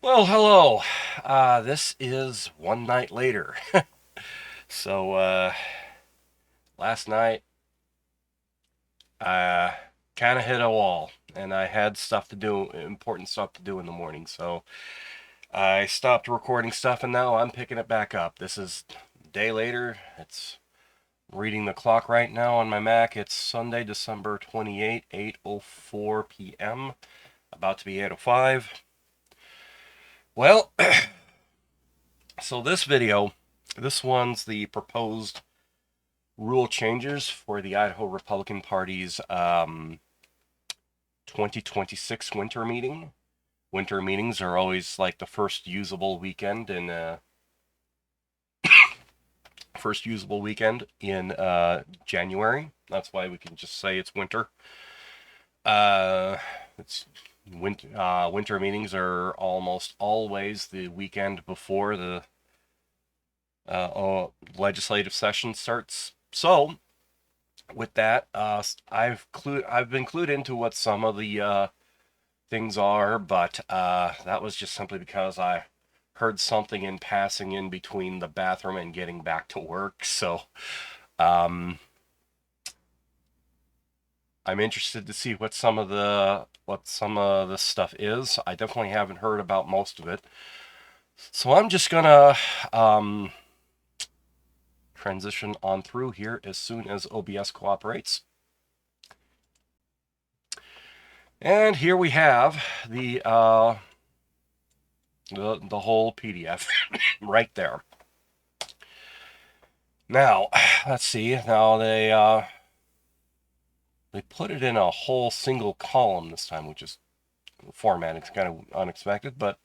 Well, hello. This is one night later. So, last night I kind of hit a wall, and I had stuff to do, important stuff to do in the morning. So I stopped recording stuff, and now I'm picking it back up. This is a day later. It's reading the clock right now on my Mac. It's Sunday, December 28th, 8:04 p.m. About to be 8:05. Well, so this one's the proposed rule changes for the Idaho Republican Party's 2026 winter meeting. Winter meetings are always like the first usable weekend in January. That's why we can just say it's winter. Uh, it's winter meetings are almost always the weekend before the legislative session starts. So with that, I've been clued into what some of the things are, but that was just simply because I heard something in passing in between the bathroom and getting back to work. So um, I'm interested to see what some of this stuff is. I definitely haven't heard about most of it, so I'm just gonna um, transition on through here as soon as OBS cooperates. And here we have the whole PDF right there. Now, let's see. Now they put it in a whole single column this time, which is formatting. It's kind of unexpected, but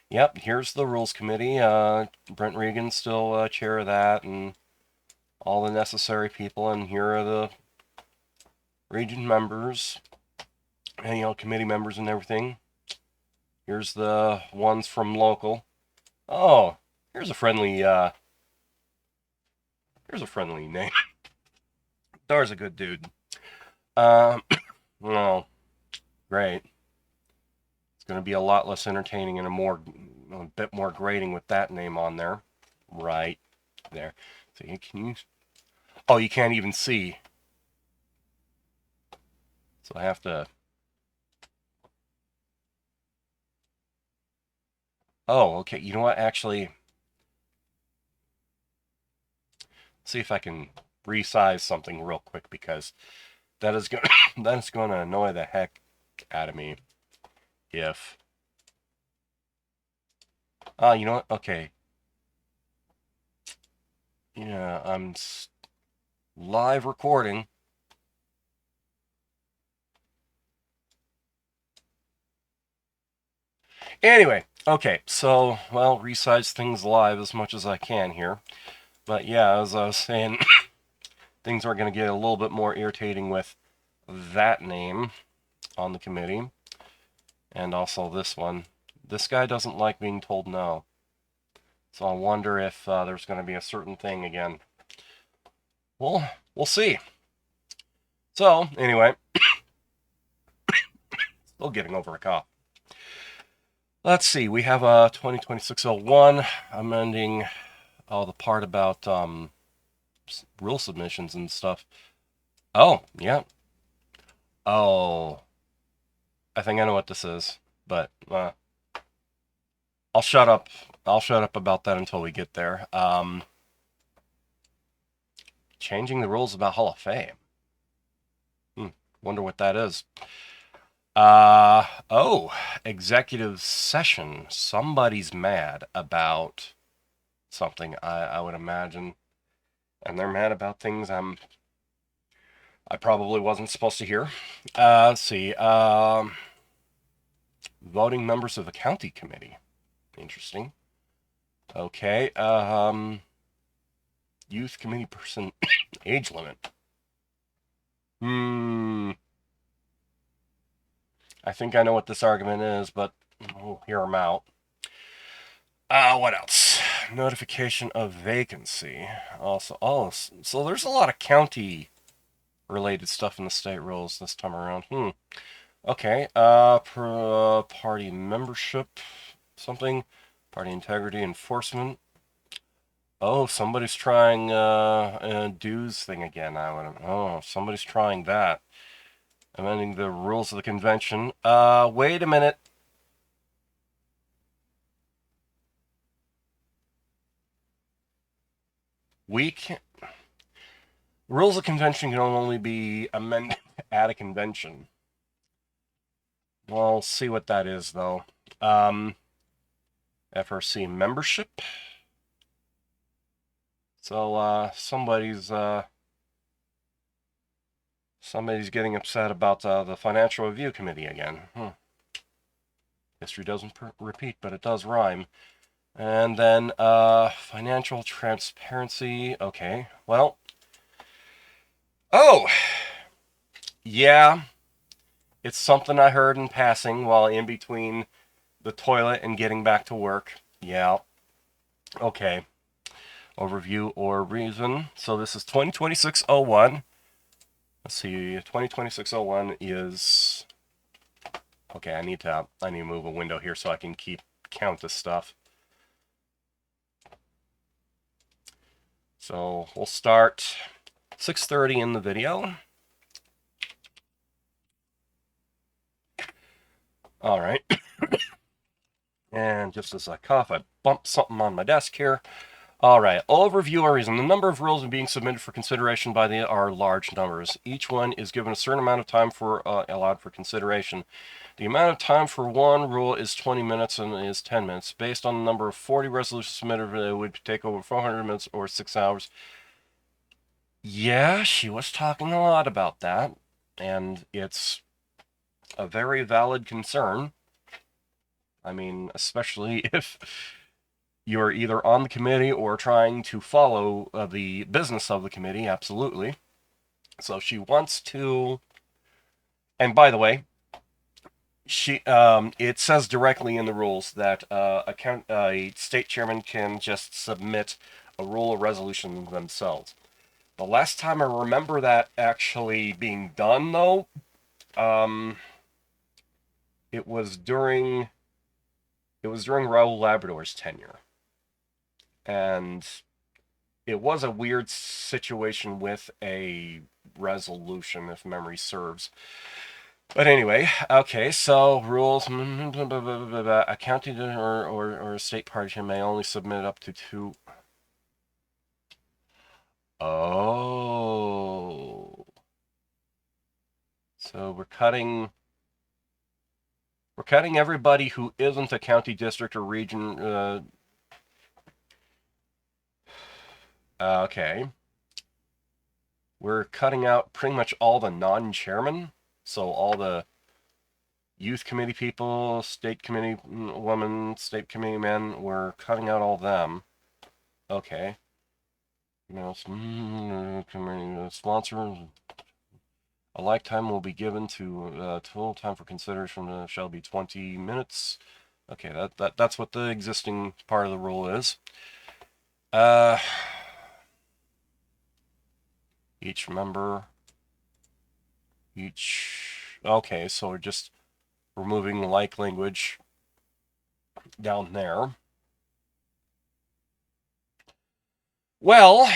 yep. Here's the Rules Committee. Brent Regan's still chair of that, and all the necessary people. And here are the region members, and committee members and everything. Here's the ones from local. Oh, here's a friendly name. Dar's a good dude. Um, well, great. It's going to be a lot less entertaining and a bit more grating with that name on there, right there. So can you? Oh, you can't even see. So I have to. Oh, okay. You know what? Actually, see if I can resize something real quick because that is going that is going to annoy the heck out of me if. You know what? Okay. Yeah, I'm live recording. Anyway, okay, so, well, resize things live as much as I can here. But yeah, as I was saying, things are going to get a little bit more irritating with that name on the committee. And also this one. This guy doesn't like being told no. So I wonder if there's going to be a certain thing again. Well, we'll see. So, anyway, still getting over a cough. Let's see, we have a 2026-01 amending the part about rule submissions and stuff. Oh, yeah. Oh, I think I know what this is, but I'll shut up. I'll shut up about that until we get there. Changing the rules about Hall of Fame. Wonder what that is. Oh, executive session. Somebody's mad about something, I would imagine. And they're mad about things I probably wasn't supposed to hear. Let's see. Voting members of the county committee. Interesting. Okay. Youth committee person age limit. I think I know what this argument is, but we'll hear them out. What else? Notification of vacancy. Also, so there's a lot of county related stuff in the state rules this time around. Okay. Party membership something. Party integrity enforcement. Oh, somebody's trying a dues thing again. Oh, somebody's trying that. Amending the rules of the convention. Wait a minute. We can Rules of convention can only be amended at a convention. We'll see what that is, though. FRC membership. So somebody's getting upset about the Financial Review Committee again. History doesn't repeat, but it does rhyme. And then financial transparency. Okay, well. Oh! Yeah, it's something I heard in passing while in between the toilet and getting back to work. Yeah. Okay. Overview or reason. So this is 2026-01. Let's see. 2026-01 is... Okay, I need to move a window here so I can count this stuff. So we'll start 6:30 in the video. All right. And just as I cough, I bumped something on my desk here. All right, overview or reason. The number of rules being submitted for consideration by are large numbers. Each one is given a certain amount of time allowed for consideration. The amount of time for one rule is 20 minutes and is 10 minutes. Based on the number of 40 resolutions submitted, it would take over 400 minutes or 6 hours. Yeah, she was talking a lot about that, and it's a very valid concern. I mean, especially if you're either on the committee or trying to follow the business of the committee, absolutely. So she wants to, and by the way, it says directly in the rules that a state chairman can just submit a rule or resolution themselves. The last time I remember that actually being done, though, it was during Raul Labrador's tenure. And it was a weird situation with a resolution, if memory serves. But anyway, okay, so rules. A county or a state party may only submit up to 2. Oh. So we're cutting everybody who isn't a county, district, or region. Okay. We're cutting out pretty much all the non-chairmen. So all the youth committee people, state committee women, state committee men, we're cutting out all them. Okay. Sponsor. A lifetime will be given to total time for consideration shall be 20 minutes. Okay, that's what the existing part of the rule is. Each member. Okay, so we're just removing like language down there. Well,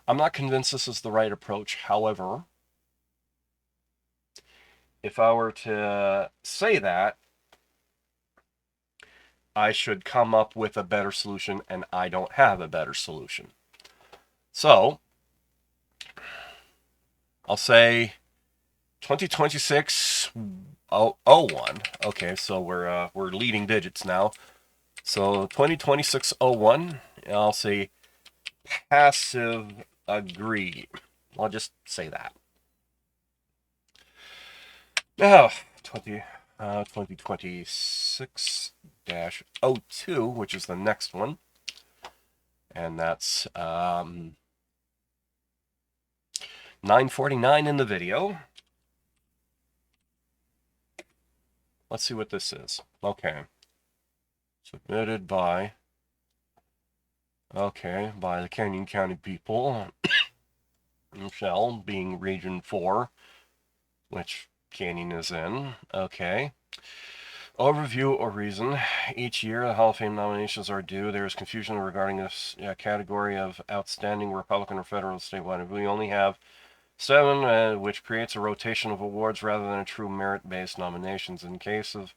I'm not convinced this is the right approach. However, if I were to say that, I should come up with a better solution, and I don't have a better solution. So, I'll say 2026-01. Okay, so we're leading digits now. So 2026-01, I'll say passive agree. I'll just say that. Now, 2026-02, which is the next one. And that's 9:49 in the video. Let's see what this is. Okay. Submitted by the Canyon County people. Michelle, being Region 4, which Canyon is in. Okay. Overview or reason. Each year, the Hall of Fame nominations are due. There is confusion regarding this category of outstanding Republican or federal statewide. We only have 7, which creates a rotation of awards rather than a true merit-based nominations. In case of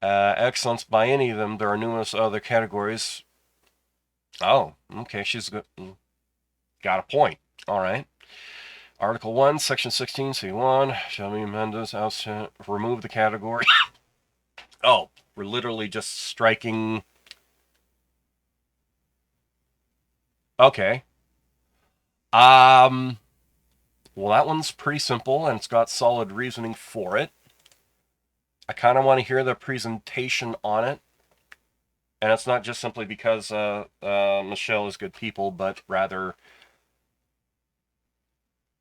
excellence by any of them, there are numerous other categories. Oh, okay, she's got a point. All right. Article 1, Section 16, C1, shall be amended, remove the category. Oh, we're literally just striking. Okay. Well, that one's pretty simple, and it's got solid reasoning for it. I kind of want to hear the presentation on it. And it's not just simply because Michelle is good people, but rather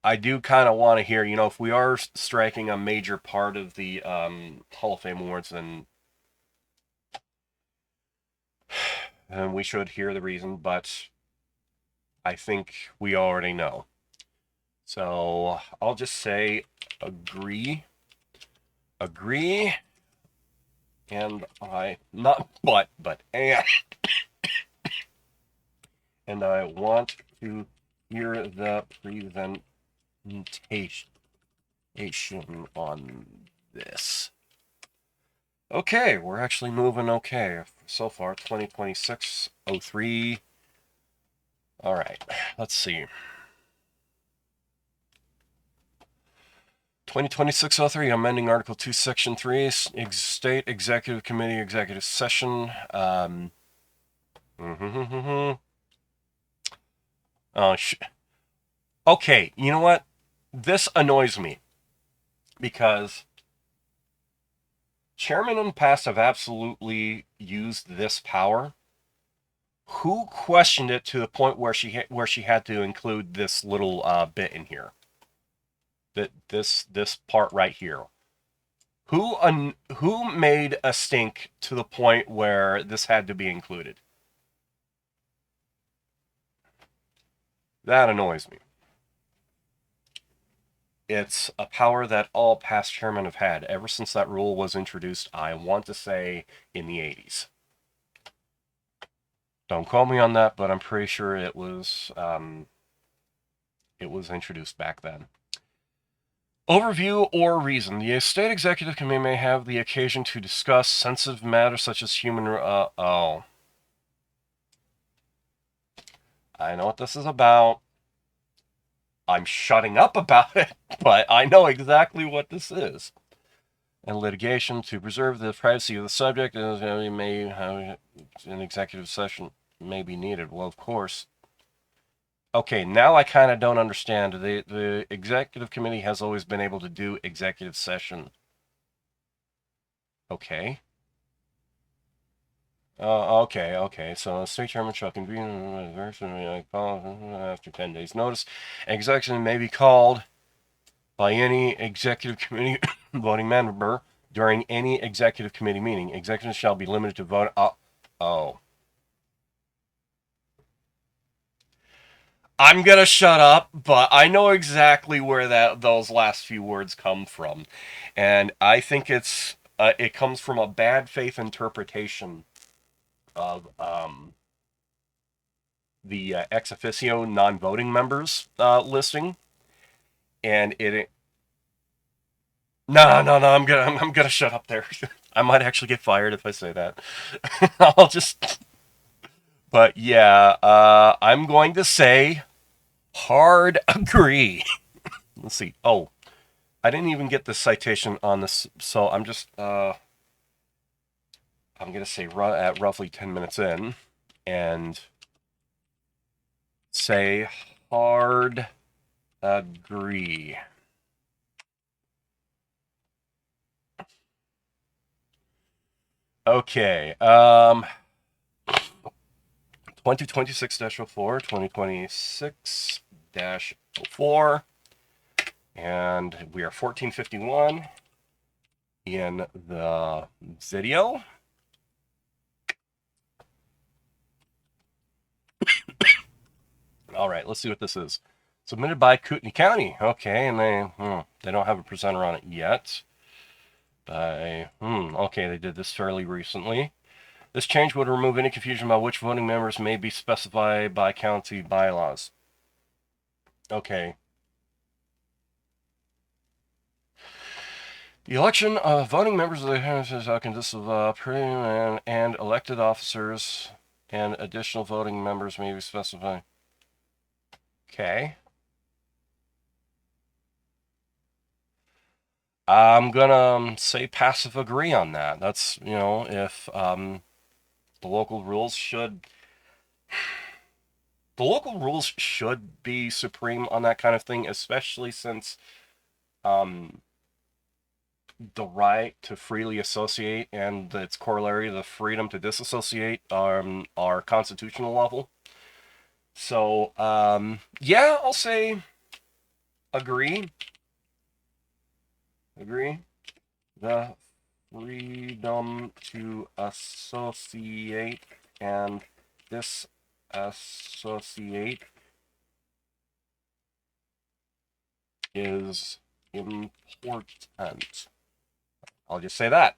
I do kind of want to hear, if we are striking a major part of the Hall of Fame awards, then we should hear the reason, but I think we already know. So I'll just say agree, and not but, and I want to hear the presentation on this. Okay, we're actually moving okay so far. 2026-03. All right, let's see. 2026-03, amending Article 2, Section 3, State Executive Committee Executive Session. Okay, you know what? This annoys me because chairmen in the past have absolutely used this power. Who questioned it to the point where she had to include this little bit in here? This part right here. Who made a stink to the point where this had to be included? That annoys me. It's a power that all past chairmen have had ever since that rule was introduced, I want to say, in the 80s. Don't quote me on that, but I'm pretty sure it was introduced back then. Overview or reason. The State Executive Committee may have the occasion to discuss sensitive matters such as human... I know what this is about. I'm shutting up about it, but I know exactly what this is. And litigation to preserve the privacy of the subject, may have an executive session may be needed. Well, of course. Okay, now I kind of don't understand. The executive committee has always been able to do executive session. Okay. Okay. So the state chairman shall convene after 10 days notice. Executive may be called by any executive committee voting member during any executive committee meeting. Executives shall be limited to vote. I'm gonna shut up, but I know exactly where those last few words come from, and I think it comes from a bad faith interpretation of the ex officio non-voting members listing, and it. No. I'm gonna shut up there. I might actually get fired if I say that. I'll just. But yeah, I'm going to say hard agree. Let's see. Oh, I didn't even get the citation on this, so I'm just I'm gonna say at roughly 10 minutes in, and say hard agree. Okay. 2026-04, 2026-04, and we are 1451 in the video. All right, let's see what this is. Submitted by Kootenai County. Okay, and they don't have a presenter on it yet. Okay, they did this fairly recently. This change would remove any confusion about which voting members may be specified by county bylaws. Okay. The election of voting members of the House consists of and elected officers, and additional voting members may be specified. Okay. I'm gonna say passive agree on that. That's, if the local rules should the local rules should be supreme on that kind of thing, especially since um, the right to freely associate and its corollary, the freedom to disassociate, are constitutional level. So, yeah, I'll say agree. Agree. The freedom to associate and disassociate is important. I'll just say that.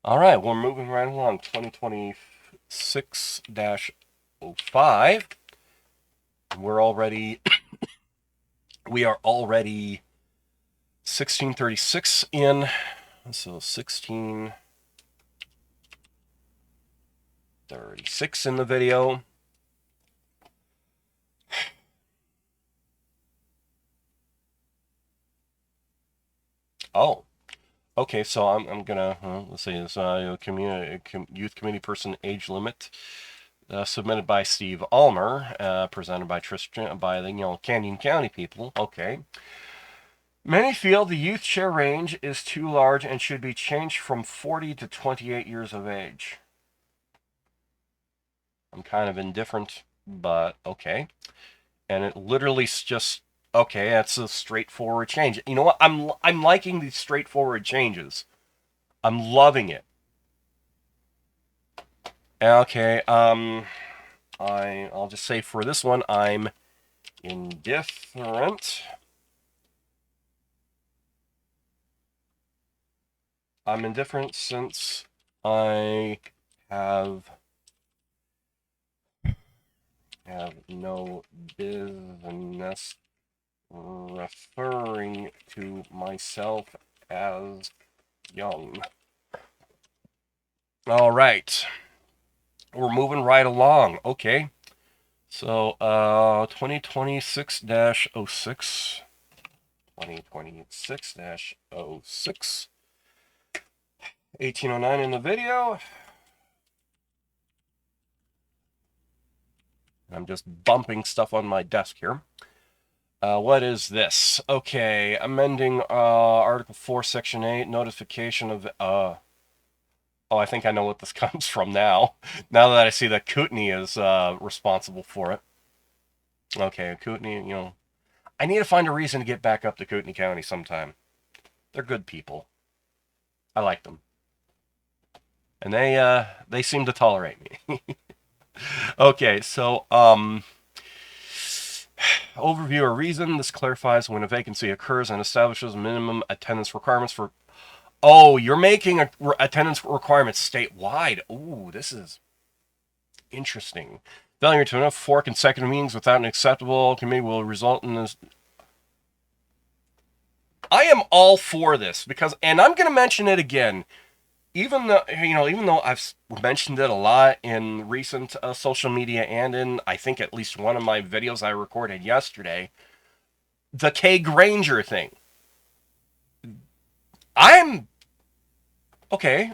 All right, we're moving right along. 2026-05. We are already 1636 in. So 1636 in the video. Oh, okay. So I'm gonna let's see this youth committee person age limit submitted by Steve Almer, presented by Tristan by the Canyon County people. Okay. Many feel the youth share range is too large and should be changed from 40 to 28 years of age. I'm kind of indifferent, but okay. And it literally just okay. That's a straightforward change. You know what? I'm liking these straightforward changes. I'm loving it. Okay. I'll just say for this one, I'm indifferent. I'm indifferent since I have no business referring to myself as young. All right. We're moving right along. Okay. So, 2026-06. 2026-06. 1809 in the video. I'm just bumping stuff on my desk here. What is this? Okay, amending Article 4, Section 8, notification of... oh, I think I know what this comes from now. Now that I see that Kootenai is responsible for it. Okay, Kootenai, I need to find a reason to get back up to Kootenai County sometime. They're good people. I like them. And they seem to tolerate me. Okay, so overview or reason. This clarifies when a vacancy occurs and establishes minimum attendance requirements for... Oh, you're making attendance requirements statewide. Ooh, this is interesting. Failure to enough 4 consecutive meetings without an acceptable committee will result in this. I am all for this because, and I'm going to mention it again, even though I've mentioned it a lot in recent social media and in, I think, at least one of my videos I recorded yesterday, the Kay Granger thing. I'm okay.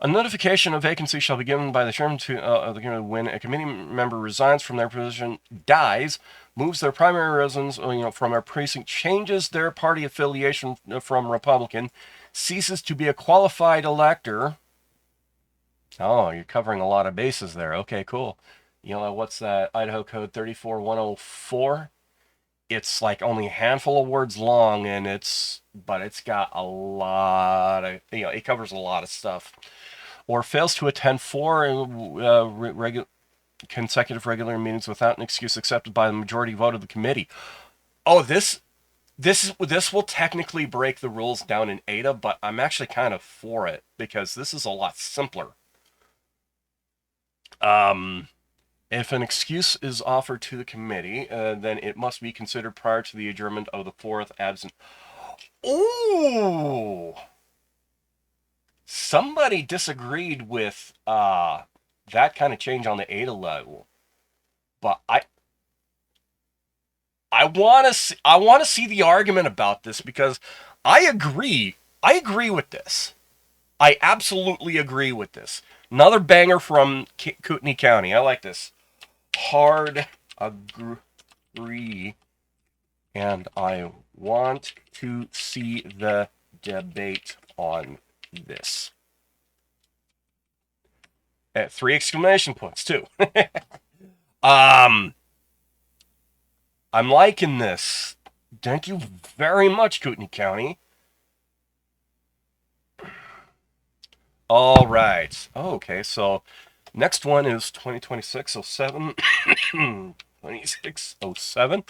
A notification of vacancy shall be given by the chairman to when a committee member resigns from their position, dies, moves their primary residence from a precinct, changes their party affiliation from Republican, ceases to be a qualified elector. Oh, you're covering a lot of bases there. Okay, cool. What's that? Idaho Code 34104. It's like only a handful of words long, but it's got a lot of, it covers a lot of stuff. Or fails to attend 4 regular consecutive regular meetings without an excuse accepted by the majority vote of the committee. Oh, this will technically break the rules down in Ada, but I'm actually kind of for it because this is a lot simpler. If an excuse is offered to the committee, then it must be considered prior to the adjournment of the fourth absent. Ooh! Somebody disagreed with that kind of change on the Ada level, but I want to see the argument about this because I agree. I agree with this. I absolutely agree with this. Another banger from Kootenai County. I like this. Hard agree, and I want to see the debate on this. At 3 exclamation points too. I'm liking this. Thank you very much, Kootenai County. All right. Oh, okay, so next one is 2026-07. 2607.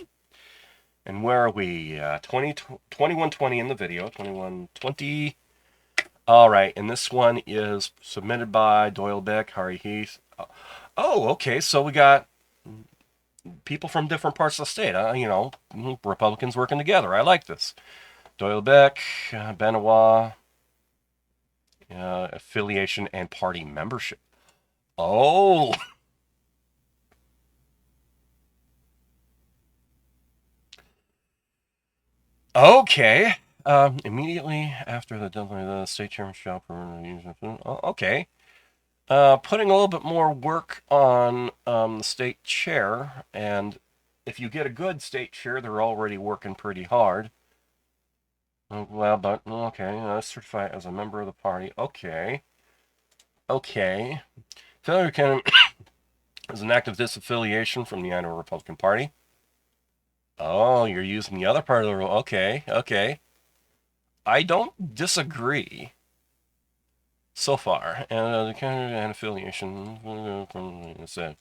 And where are we? 2120 in the video. 2120. All right, and this one is submitted by Doyle Beck, Harry Heath. Oh, okay, so we got people from different parts of the state. You know, Republicans working together. I like this. Doyle Beck, Benoit, affiliation and party membership. Oh. Okay. Immediately after the deadline, the state chairman shall permit. Okay. Putting a little bit more work on the state chair, and if you get a good state chair, they're already working pretty hard. Well, but okay, certify as a member of the party. Okay. Okay. Failure can is an act of disaffiliation from the Idaho Republican Party. Oh, you're using the other part of the rule. Okay, okay. I don't disagree so far. And the candidate and affiliation from said,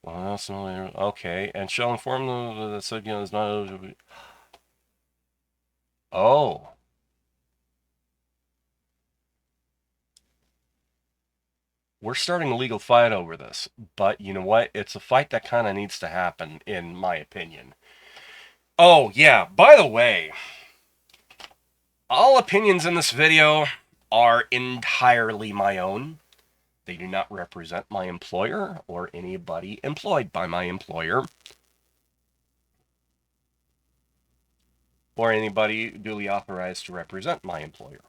well, that's okay, and shall inform the said is not. Oh, we're starting a legal fight over this, but you know what? It's a fight that kind of needs to happen, in my opinion. Oh yeah. By the way, all opinions in this video are entirely my own. They do not represent my employer or anybody employed by my employer or anybody duly authorized to represent my employer.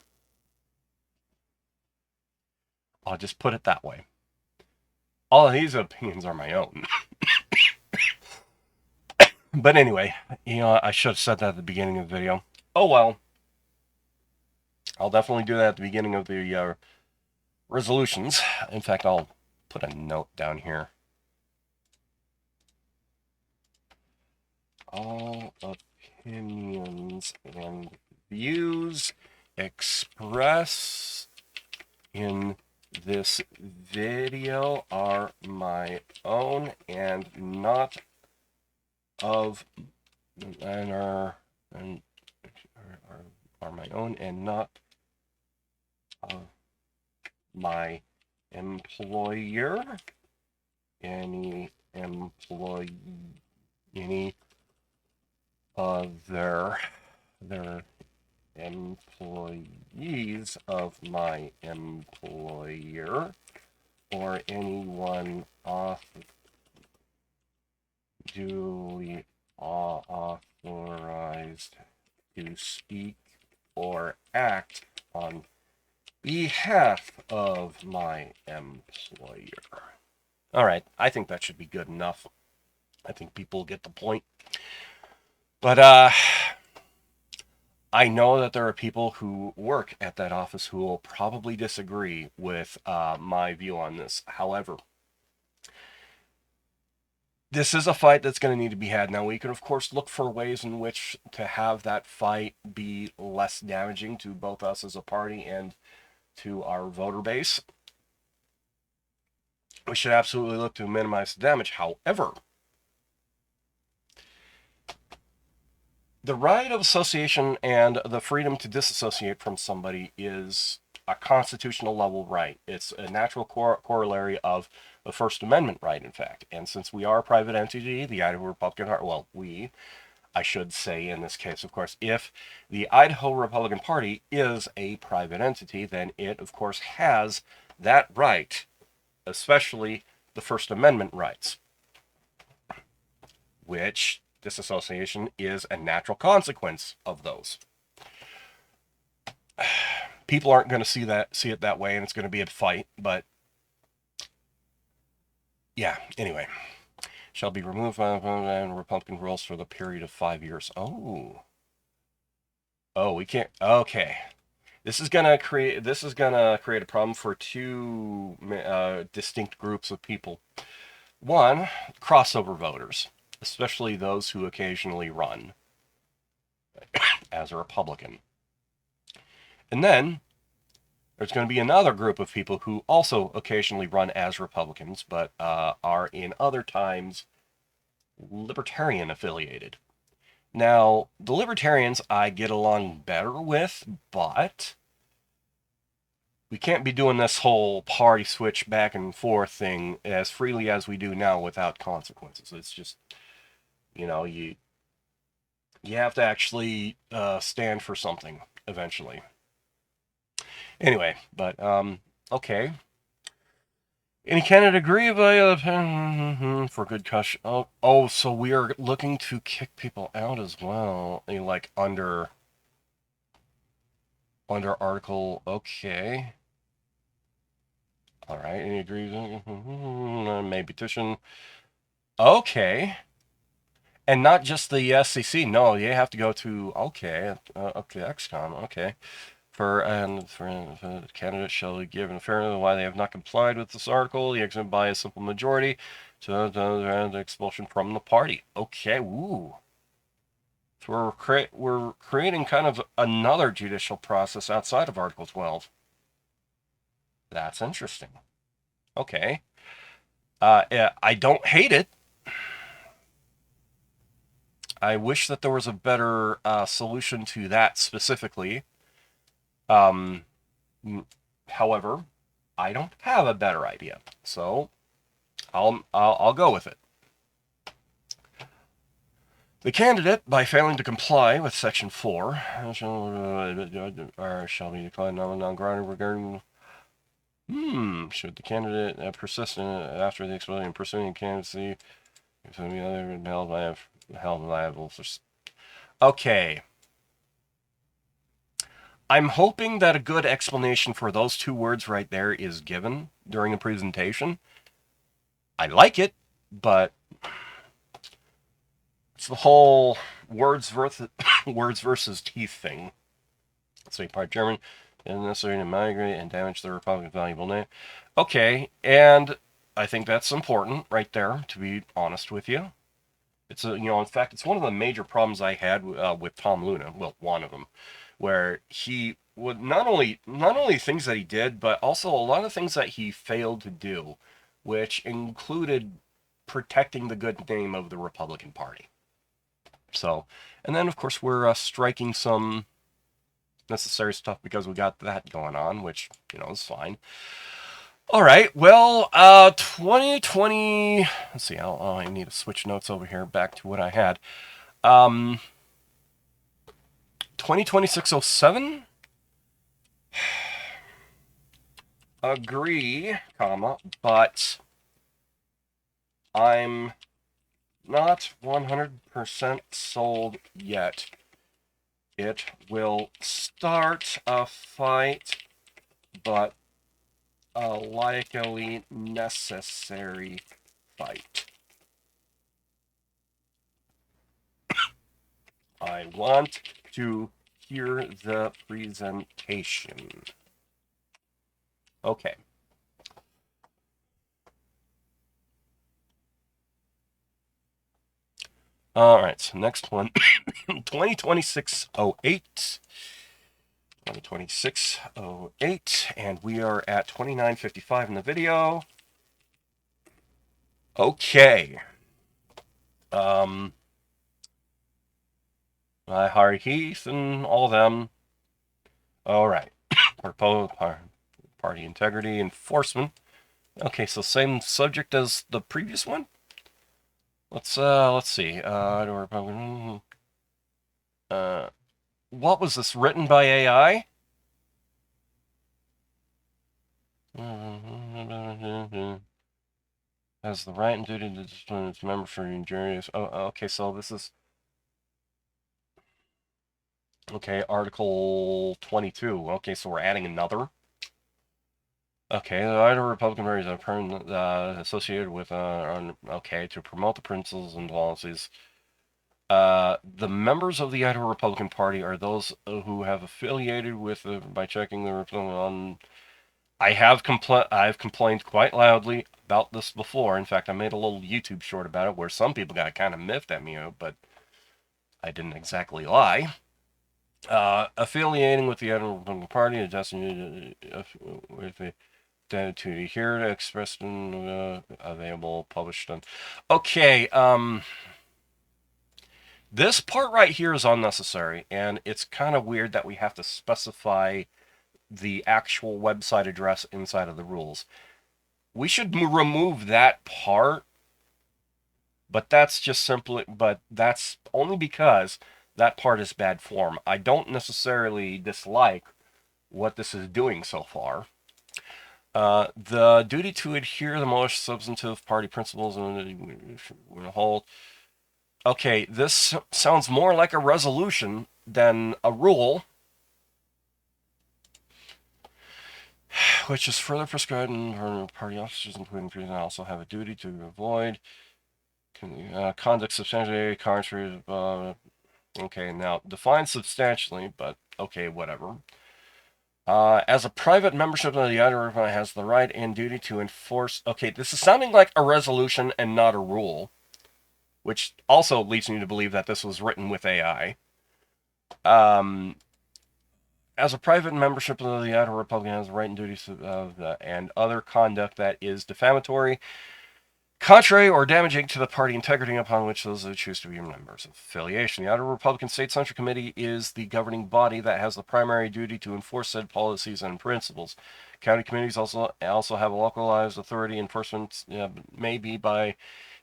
I'll just put it that way. All of these opinions are my own. But anyway, you know, I should have said that at the beginning of the video. Oh well. I'll definitely do that at the beginning of the resolutions. In fact, I'll put a note down here. All opinions and views expressed in this video are my own and not of and are my own and not of my employer, any employee, any other their employees of my employer, or anyone duly authorized to speak or act on behalf of my employer. All right, I think that should be good enough. I think people get the point. But I know that there are people who work at that office who will probably disagree with my view on this. However, this is a fight that's going to need to be had. Now, we can, of course, look for ways in which to have that fight be less damaging to both us as a party and to our voter base. we should absolutely look to minimize the damage. However, the right of association and the freedom to disassociate from somebody is a constitutional level right. It's a natural corollary of the First Amendment right, in fact. And since we are a private entity, the Idaho Republican Party, well, I should say in this case, of course, if the Idaho Republican Party is a private entity, then it, of course, has that right, especially the First Amendment rights, which disassociation is a natural consequence of those. People aren't going to see it that way, and it's going to be a fight. But yeah, anyway, shall be removed by Republican rules for the period of 5 years. Oh, we can't. Okay, this is gonna create a problem for two distinct groups of people. One, crossover voters, especially those who occasionally run as a Republican, and then there's going to be another group of people who also occasionally run as Republicans, but are in other times libertarian affiliated. Now, the libertarians I get along better with, but we can't be doing this whole party switch back and forth thing as freely as we do now without consequences. It's just, you have to actually stand for something eventually. Anyway, but okay. Any candidate agree by for good caution? Oh, so we are looking to kick people out as well, like under article. Okay, all right. Any agrees? May petition. Okay, and not just the SCC. No, you have to go to okay, XCOM. Okay. For the candidate shall be given fairness why they have not complied with this article. The exempt by a simple majority to the expulsion from the party. Okay, woo. So we're creating kind of another judicial process outside of Article 12. That's interesting. Okay. Yeah, I don't hate it. I wish that there was a better solution to that specifically. Um, However, I don't have a better idea, so I'll go with it. The candidate, by failing to comply with Section 4, shall be declared non-grounded regarding. Should the candidate persist after the expulsion and pursuing candidacy, if any other held liable for. Okay. I'm hoping that a good explanation for those two words right there is given during a presentation. I like it, but it's the whole words versus teeth thing. Say part German, and necessary to migrate and damage the Republic's valuable name. Okay, and I think that's important right there, to be honest with you. It's in fact, it's one of the major problems I had with Tom Luna. Well, one of them, where he would not only things that he did, but also a lot of things that he failed to do, which included protecting the good name of the Republican Party. So, and then of course we're striking some necessary stuff because we got that going on, which is fine. All right, well, 2020. Let's see. I need to switch notes over here back to what I had. 2026-07. Agree, but I'm not 100% sold yet. It will start a fight, but a likely necessary fight. I want to hear the presentation. Okay. All right, so next one, 2026-08. 2026-08, and we are at 29:55 in the video. Okay. Um, Harry Heath and all them. All right. Party integrity enforcement. Okay, so same subject as the previous one. Let's see. Uh, what was this written by AI? Has the right and duty to discipline its members for injurious. Oh, okay. So this is okay. Article 22. Okay, so we're adding another. Okay, the Idaho Republican Party is associated with okay, to promote the principles and policies. The members of the Idaho Republican Party are those who have affiliated with by checking the Republican on. I've complained quite loudly about this before. In fact, I made a little YouTube short about it where some people got kind of miffed at me, but I didn't exactly lie. Affiliating with the Idaho Republican Party, adjusting with the to here to express available published on. Okay, this part right here is unnecessary, and it's kind of weird that we have to specify the actual website address inside of the rules. We should remove that part, but that's only because that part is bad form. I don't necessarily dislike what this is doing so far. The duty to adhere to the most substantive party principles and hold. Okay, this sounds more like a resolution than a rule, which is further prescribed in party officers, including prison, also have a duty to avoid conduct substantially contrary. Okay, now define substantially, but okay, whatever. As a private membership of the Idaho has the right and duty to enforce. Okay, this is sounding like a resolution and not a rule, which also leads me to believe that this was written with AI. Um, as a private membership of the Idaho Republican has the right and duties and other conduct that is defamatory, contrary, or damaging to the party integrity upon which those who choose to be members of affiliation. The Idaho Republican State Central Committee is the governing body that has the primary duty to enforce said policies and principles. County committees also have a localized authority. Enforcement may be by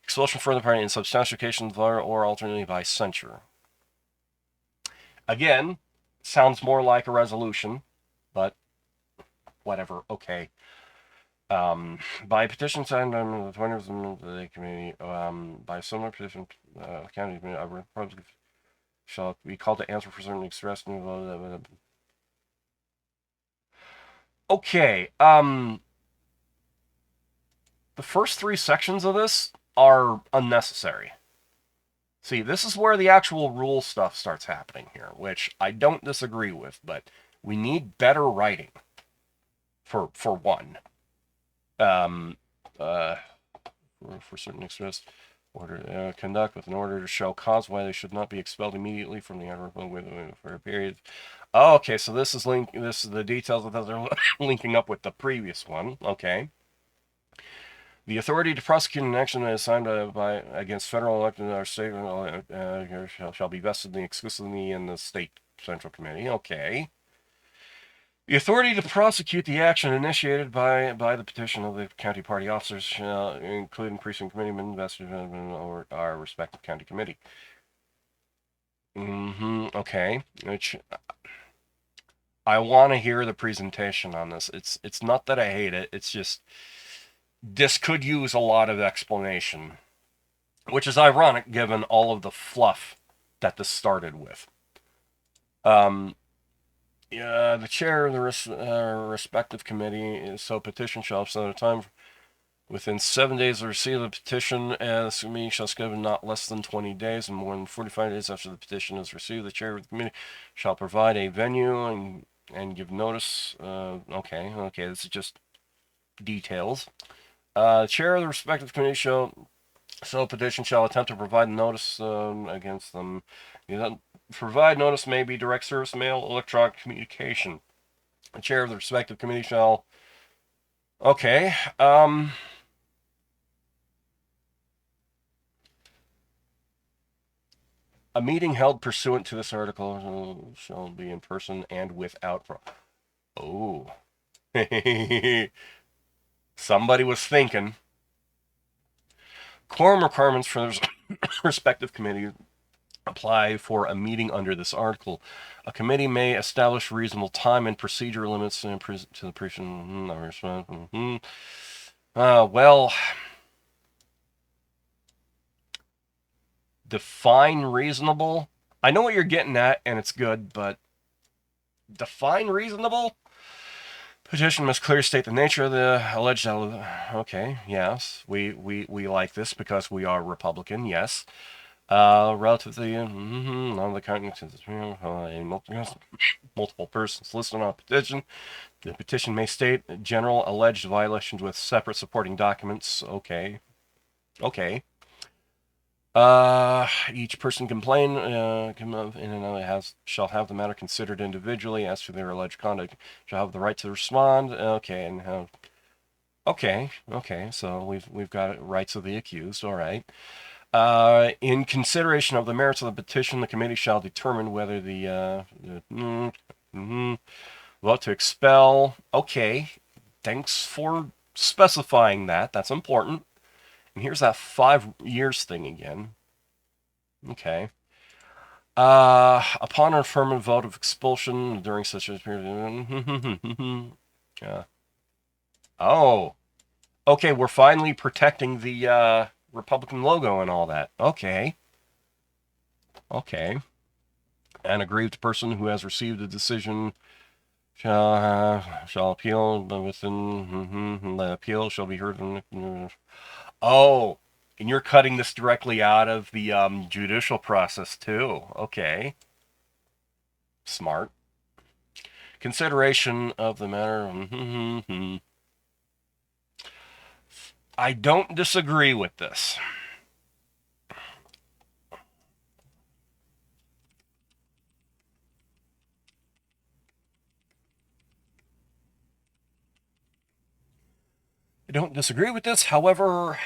expulsion from the party in substantiation or alternately by censure. Again, sounds more like a resolution, but whatever. Okay. By petition signed by the members of the committee, by similar petition, county Republic shall be called to answer for certain expressed. Okay. The first three sections of this are unnecessary. See, this is where the actual rule stuff starts happening here, which I don't disagree with, but we need better writing for one. Um, uh, for certain expressed order conduct with an order to show cause why they should not be expelled immediately from the Idaho for a period. Oh, okay, so this is the details of those are linking up with the previous one. Okay. The authority to prosecute an action assigned against federal elected or state shall be vested exclusively in the state central committee. Okay. The authority to prosecute the action initiated by the petition of the county party officers, including precinct committeemen, vested or our respective county committee. Okay. Which I want to hear the presentation on this. It's not that I hate it. It's just this could use a lot of explanation, which is ironic given all of the fluff that this started with. The chair of the respective committee is so petition shall have set a time within 7 days of receipt of the petition, and the meeting shall schedule not less than 20 days and more than 45 days after the petition is received. The chair of the committee shall provide a venue and give notice. Okay, this is just details. Chair of the respective committee shall petition shall attempt to provide notice against them. Provide notice may be direct service mail, electronic communication. The chair of the respective committee shall. Okay. A meeting held pursuant to this article shall be in person and without. Oh. Somebody was thinking. Quorum requirements for the respective committee apply for a meeting under this article. A committee may establish reasonable time and procedure limits to the presentation. Well, define reasonable. I know what you're getting at, and it's good, but define reasonable? Petition must clearly state the nature of the alleged. Okay, yes, we like this because we are Republican. Yes, relative to the none of the counties, multiple persons listed on a petition. The petition may state general alleged violations with separate supporting documents. Okay, okay. Each person complain shall have the matter considered individually as to their alleged conduct. Shall have the right to respond. Okay, and have. Okay. So we've got rights of the accused. All right. In consideration of the merits of the petition, the committee shall determine whether the vote to expel. Okay. Thanks for specifying that. That's important. And here's that 5 years thing again. Okay. Upon an affirmative vote of expulsion during such a period. Yeah. Oh. Okay, we're finally protecting the Republican logo and all that. Okay. An aggrieved person who has received a decision shall appeal, but within the appeal shall be heard. Oh, and you're cutting this directly out of the judicial process too. Okay. Smart. Consideration of the matter. I don't disagree with this. However,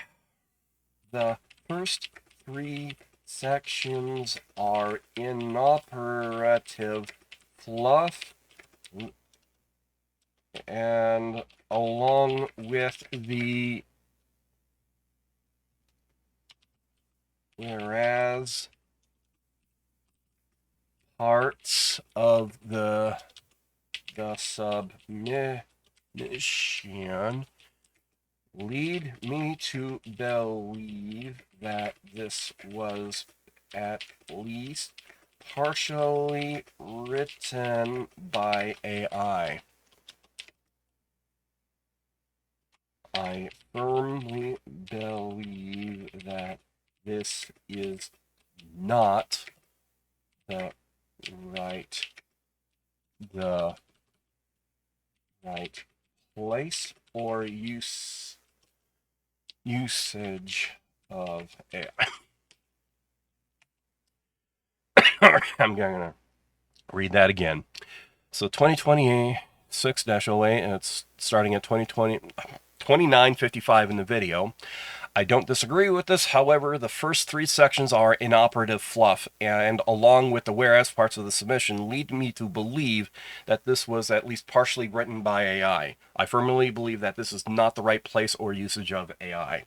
the first 3 sections are inoperative fluff, and along with the whereas parts of the submission lead me to believe that this was at least partially written by AI. I firmly believe that this is not the right place or usage of AI. I'm going to read that again. So 2026-08, and it's starting at 2955 in the video. I don't disagree with this. However, the first 3 sections are inoperative fluff, and along with the whereas parts of the submission lead me to believe that this was at least partially written by AI. I firmly believe that this is not the right place or usage of AI.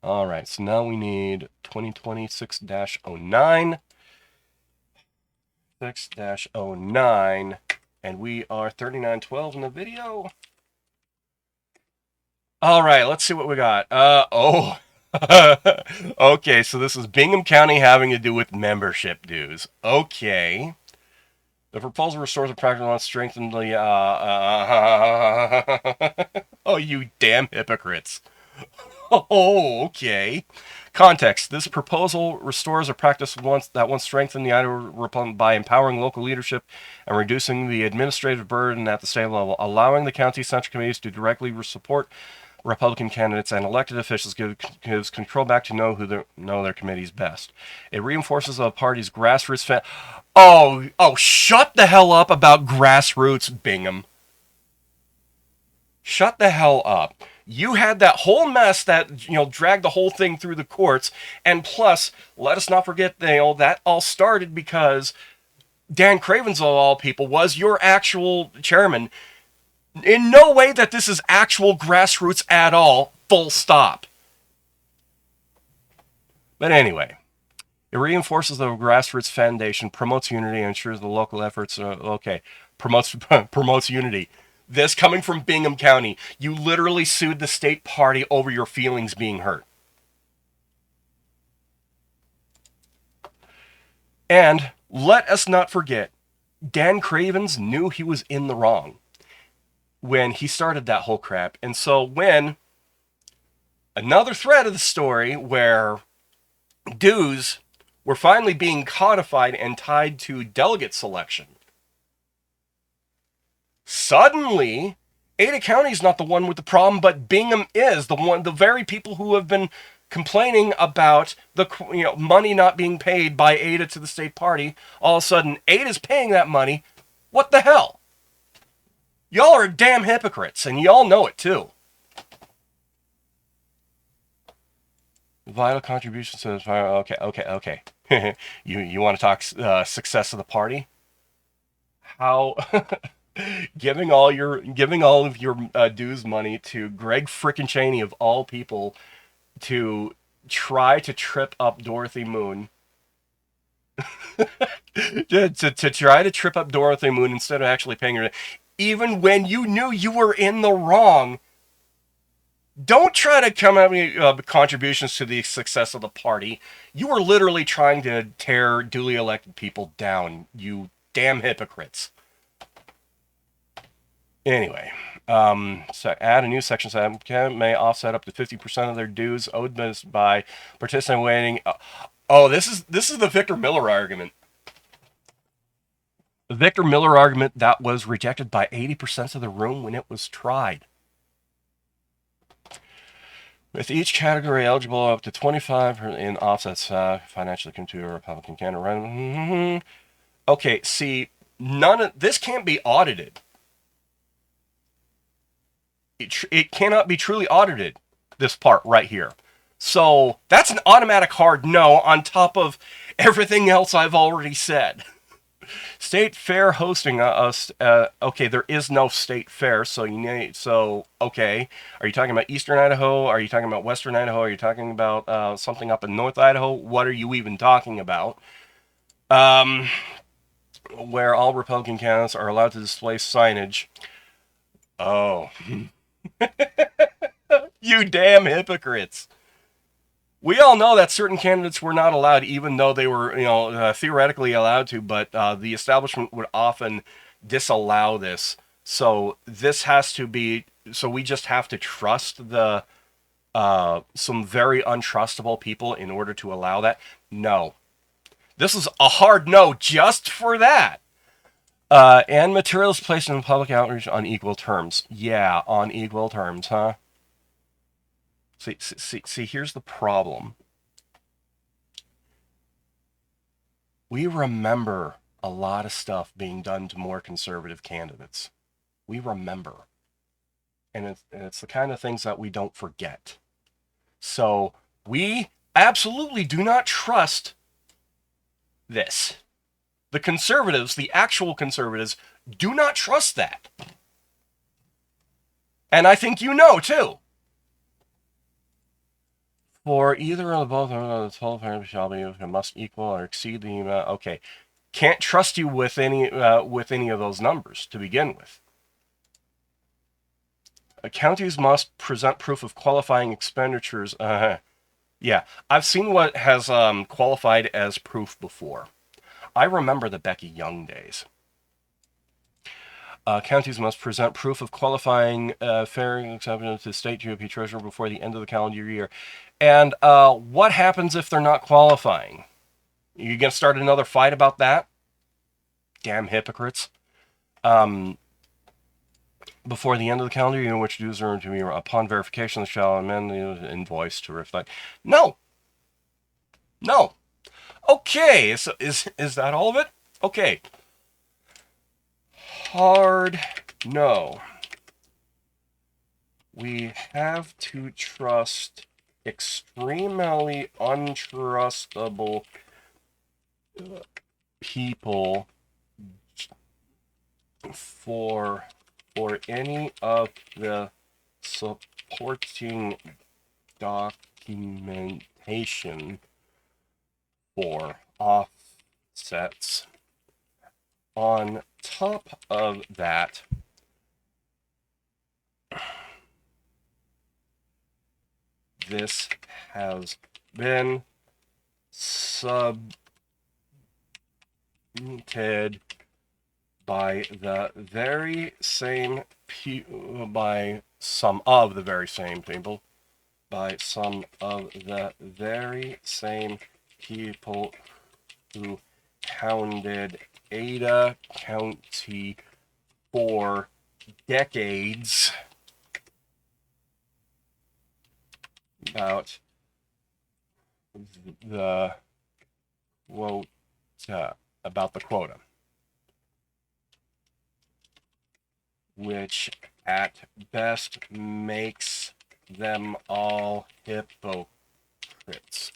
All right, so now we need 2026-09. 6-09, and we are 3912 in the video. All right, let's see what we got. Okay, so this is Bingham County having to do with membership dues. Okay. The proposal restores the practice on strengthen the oh, you damn hypocrites. Oh, okay. Context. This proposal restores a practice that once strengthened the Idaho Republic by empowering local leadership and reducing the administrative burden at the state level, allowing the county central committees to directly support Republican candidates and elected officials gives control back to know their committees best. It reinforces the party's grassroots Oh, shut the hell up about grassroots, Bingham. Shut the hell up. You had that whole mess that, dragged the whole thing through the courts. And plus, let us not forget, that all started because Dan Cravens, of all people, was your actual chairman. In no way that this is actual grassroots at all. Full stop. But anyway, it reinforces the grassroots foundation, promotes unity, and ensures the local efforts. Promotes unity. This coming from Bingham County. You literally sued the state party over your feelings being hurt. And let us not forget, Dan Cravens knew he was in the wrong when he started that whole crap. And so when another thread of the story where dues were finally being codified and tied to delegate selection, suddenly Ada County is not the one with the problem, but Bingham is the very people who have been complaining about the money not being paid by Ada to the state party. All of a sudden, Ada's paying that money. What the hell? Y'all are damn hypocrites, and y'all know it too. Vital contributions to okay. you want to talk success of the party? How giving all of your dues money to Greg frickin' Cheney of all people to try to trip up Dorothy Moon. to try to trip up Dorothy Moon instead of actually paying her, even when you knew you were in the wrong. Don't try to come at me contributions to the success of the party. You were literally trying to tear duly elected people down, you damn hypocrites. Anyway, so add a new section that may offset up to 50% of their dues owed by participating. This is the Victor Miller argument. The Victor Miller argument that was rejected by 80% of the room when it was tried. With each category eligible up to 25 in offsets, financially come to a Republican candidate. Okay, see, none of this can't be audited. It cannot be truly audited, this part right here. So that's an automatic hard no on top of everything else I've already said. State fair hosting okay, there is no state fair, okay. Are you talking about Eastern Idaho? Are you talking about Western Idaho? Are you talking about something up in North Idaho? What are you even talking about? Where all Republican candidates are allowed to display signage. Oh. You damn hypocrites. We all know that certain candidates were not allowed, even though they were, theoretically allowed to, but the establishment would often disallow this. So this has to be, so we just have to trust some very untrustable people in order to allow that? No. This is a hard no just for that. And materials placed in public outreach on equal terms. Yeah, on equal terms, huh? See, here's the problem. We remember a lot of stuff being done to more conservative candidates. We remember. And it's the kind of things that we don't forget. So we absolutely do not trust this. The conservatives, the actual conservatives, do not trust that. And I think you know, too. For either of both of the 12 shall be must equal or exceed the amount. Okay, can't trust you with any of those numbers to begin with. Counties must present proof of qualifying expenditures. Yeah, I've seen what has qualified as proof before. I remember the Becky Young days. Counties must present proof of qualifying fair acceptance to state GOP treasurer before the end of the calendar year. And what happens if they're not qualifying? You gonna start another fight about that? Damn hypocrites. Before the end of the calendar year, which dues are to be upon verification, they shall amend the invoice to reflect. No. Okay, so is that all of it? Okay. Hard no. we have to trust extremely untrustable people for any of the supporting documentation for offsets. On top of that, this has been submitted by the very same by some of the very same people who hounded Ada County for decades about the quota, which at best makes them all hypocrites.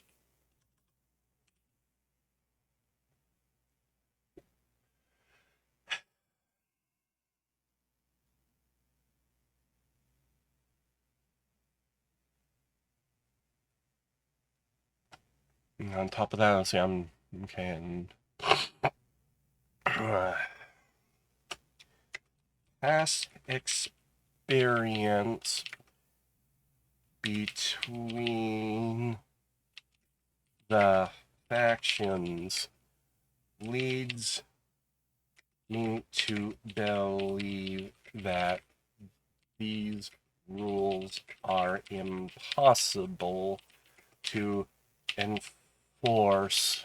And on top of that, let's see, I'm okay, and past experience between the factions leads me to believe that these rules are impossible to enforce,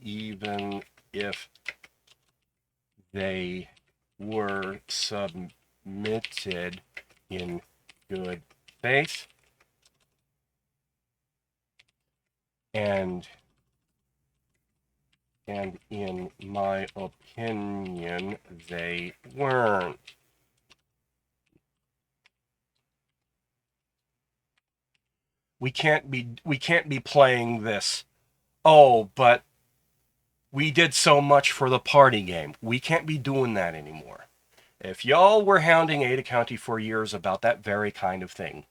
even if they were submitted in good faith. And in my opinion, they weren't. We can't be playing this. Oh, but we did so much for the party game. We can't be doing that anymore. If y'all were hounding Ada County for years about that very kind of thing,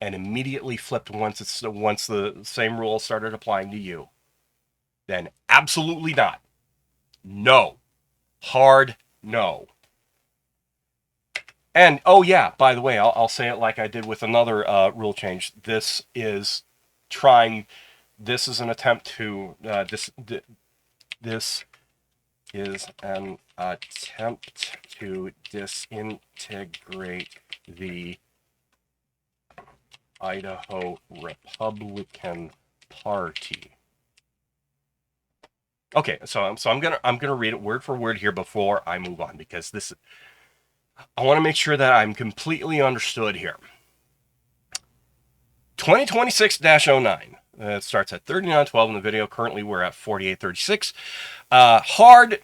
and immediately flipped once the same rule started applying to you, then absolutely not. No. Hard no. And, oh yeah, by the way, I'll say it like I did with another rule change. This is an attempt to, this is an attempt to disintegrate the Idaho Republican Party. Okay, so I'm gonna read it word for word here before I move on, because I want to make sure that I'm completely understood here. 2026-09. It starts at 39:12 in the video. Currently, we're at 48:36. Hard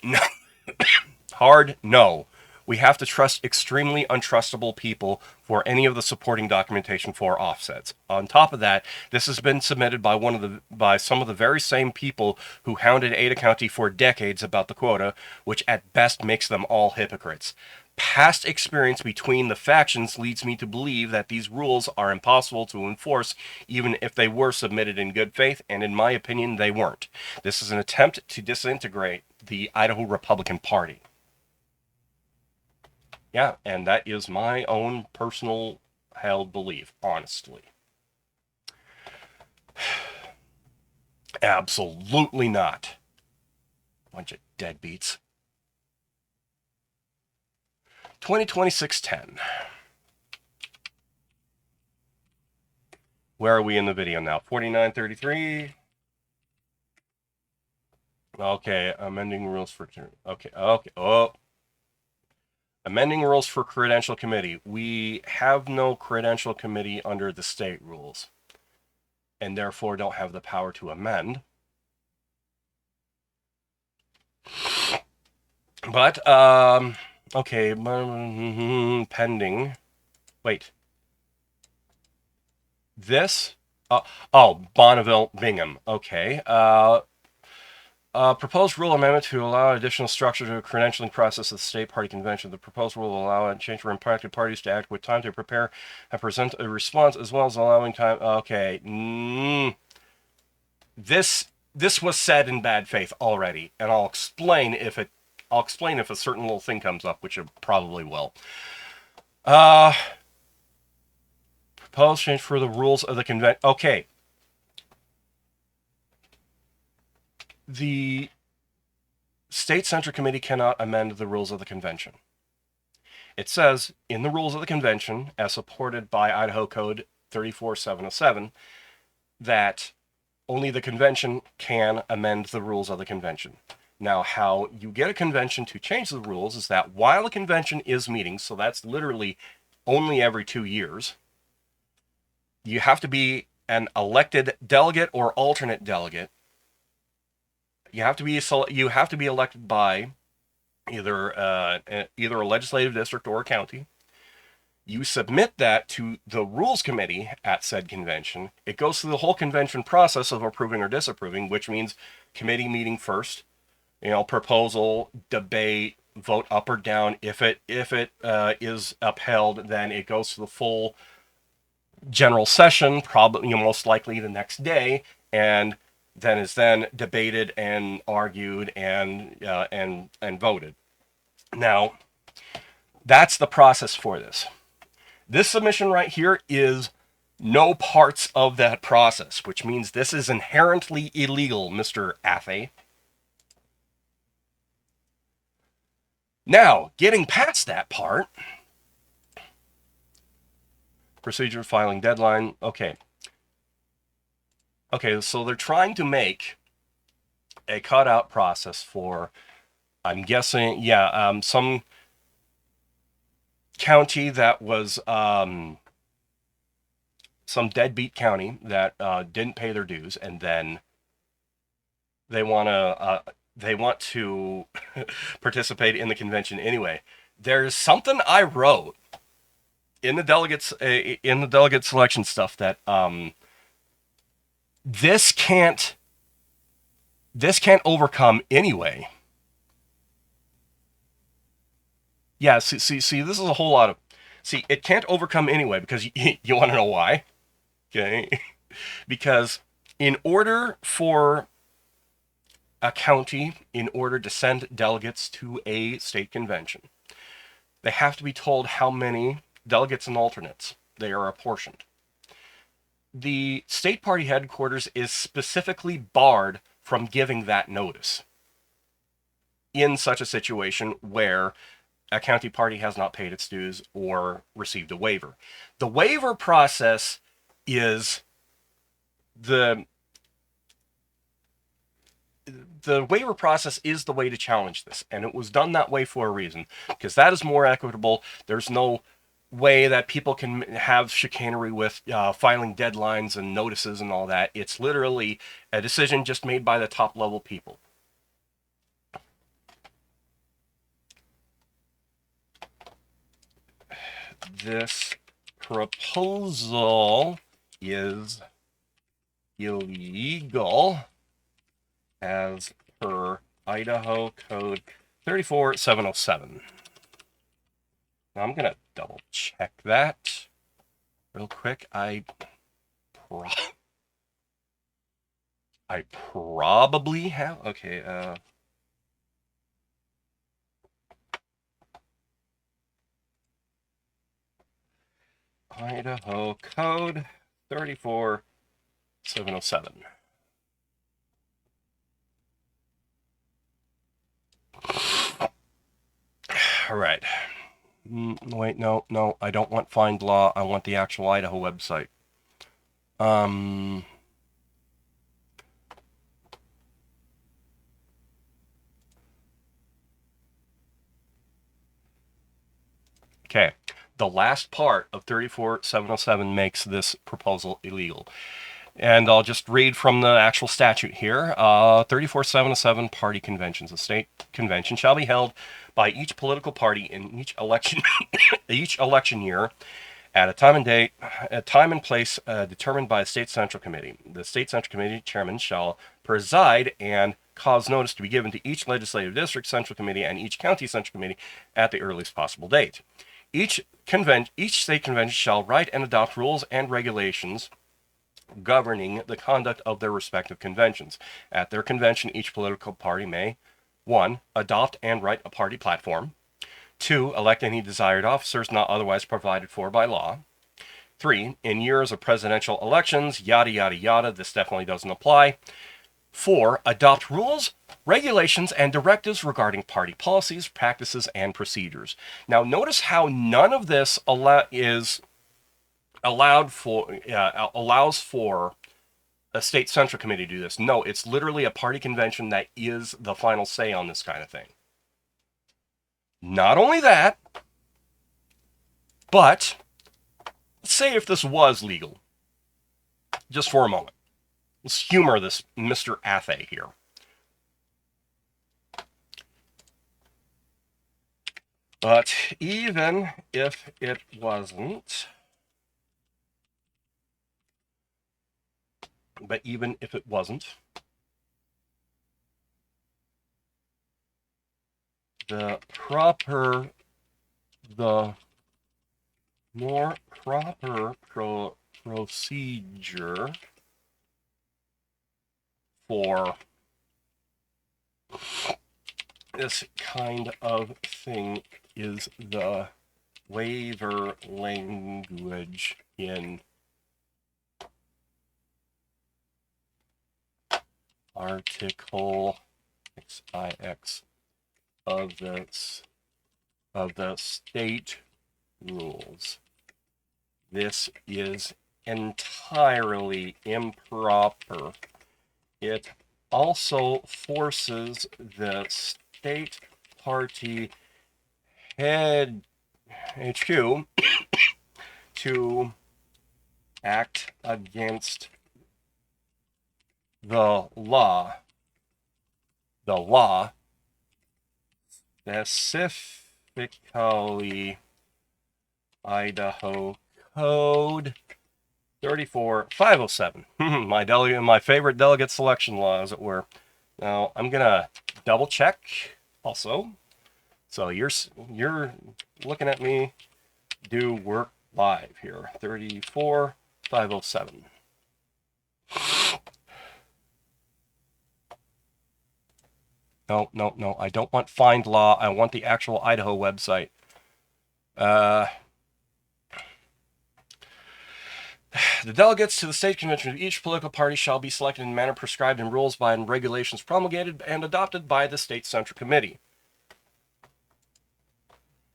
no. We have to trust extremely untrustable people for any of the supporting documentation for offsets. On top of that, this has been submitted by some of the very same people who hounded Ada County for decades about the quota, which at best makes them all hypocrites. Past experience between the factions leads me to believe that these rules are impossible to enforce, even if they were submitted in good faith, and in my opinion, they weren't. This is an attempt to disintegrate the Idaho Republican Party. Yeah, and that is my own personal held belief, honestly. Absolutely not. Bunch of deadbeats. 2026-10. Where are we in the video now? 49:33. Okay, amending rules for... Okay. Oh. Amending rules for credential committee. We have no credential committee under the state rules, and therefore don't have the power to amend. But, okay, pending. Wait. This, oh, Bonneville, Bingham. Okay. Proposed rule amendment to allow additional structure to a credentialing process of the state party convention. The proposed rule will allow and change for impacted parties to act with time to prepare and present a response, as well as allowing time. Okay. This was said in bad faith already, and I'll explain if a certain little thing comes up, which it probably will. Proposed change for the rules of the convention. Okay. The State Central Committee cannot amend the rules of the convention. It says in the rules of the convention, as supported by Idaho Code 34707, that only the convention can amend the rules of the convention. Now, how you get a convention to change the rules is that while a convention is meeting, so that's literally only every 2 years, you have to be an elected delegate or alternate delegate. You have to be elected by either a legislative district or a county. You submit that to the rules committee at said convention. It goes through the whole convention process of approving or disapproving, which means committee meeting first, proposal, debate, vote up or down. If it is upheld, then it goes to the full general session, probably most likely the next day, and then is debated and argued and voted. Now, that's the process for this. This submission right here is no parts of that process, which means this is inherently illegal, Mr. Athay. Now, getting past that part, procedure, filing, deadline, okay. Okay, so they're trying to make a cutout process for, I'm guessing, some county that was some deadbeat county that didn't pay their dues, and then they want to participate in the convention anyway. There's something I wrote in the delegate selection stuff that this can't overcome anyway. Yeah, see, this is a whole lot of... See, it can't overcome anyway, because you want to know why? Okay? Because in order for a county, in order to send delegates to a state convention, they have to be told how many delegates and alternates they are apportioned. The state party headquarters is specifically barred from giving that notice in such a situation where a county party has not paid its dues or received a waiver. The waiver process is the waiver process is the way to challenge this, and it was done that way for a reason, because that is more equitable. There's no way that people can have chicanery with filing deadlines and notices and all that. It's literally a decision just made by the top level people. This proposal is illegal as per Idaho Code 34707. Now I'm gonna double check that real quick. I probably have. Okay. Idaho Code 34707. All right. Wait, no, I don't want find law. I want the actual Idaho website. Okay. The last part of 34707 makes this proposal illegal. And I'll just read from the actual statute here. 34707 party conventions. A state convention shall be held by each political party in each election year at a time and place determined by a state central committee. The state central committee chairman shall preside and cause notice to be given to each legislative district central committee and each county central committee at the earliest possible date. Each state convention shall write and adopt rules and regulations governing the conduct of their respective conventions. At their convention, each political party may 1. Adopt and write a party platform. 2. Elect any desired officers not otherwise provided for by law. 3. In years of presidential elections, yada, yada, yada, this definitely doesn't apply. 4. Adopt rules, regulations, and directives regarding party policies, practices, and procedures. Now, notice how none of this allows for a state central committee to do this. No, it's literally a party convention that is the final say on this kind of thing. Not only that, but let's say if this was legal, just for a moment. Let's humor this Mr. Athay here. But even if it wasn't, the more proper procedure for this kind of thing is the waiver language in Article XIX of the state rules. This is entirely improper. It also forces the state party head HQ to act against the law, specifically Idaho Code 34507. My favorite delegate selection law, as it were. Now I'm gonna double check also. So you're looking at me do work live here. 34507. No. I don't want find law. I want the actual Idaho website. The delegates to the state convention of each political party shall be selected in a manner prescribed in rules by and regulations promulgated and adopted by the state central committee.